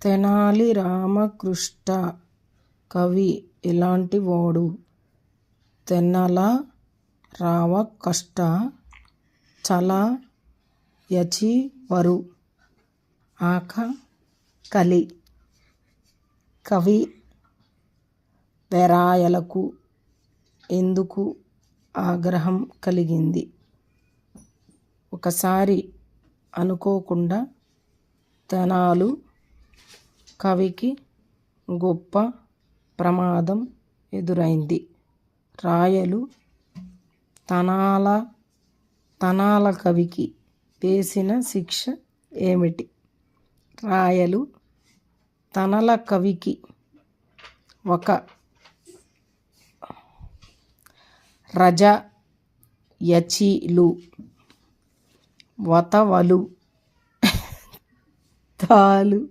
తెనాలి రామకృష్ట కవి ఎలాంటి వాడు? తెన్నల రావ కష్ట చల యచివరు ఆక కలి. కవి వెరాయలకు ఎందుకు ఆగ్రహం కలిగింది? ఒకసారి అనుకోకుండా తెనాలు కవికి గొప్ప ప్రమాదం ఎదురైంది. రాయలు తనాల కవికి వేసిన శిక్ష ఏమిటి? రాయలు తనల కవికి ఒక రజయచిలు వతవలు తాలు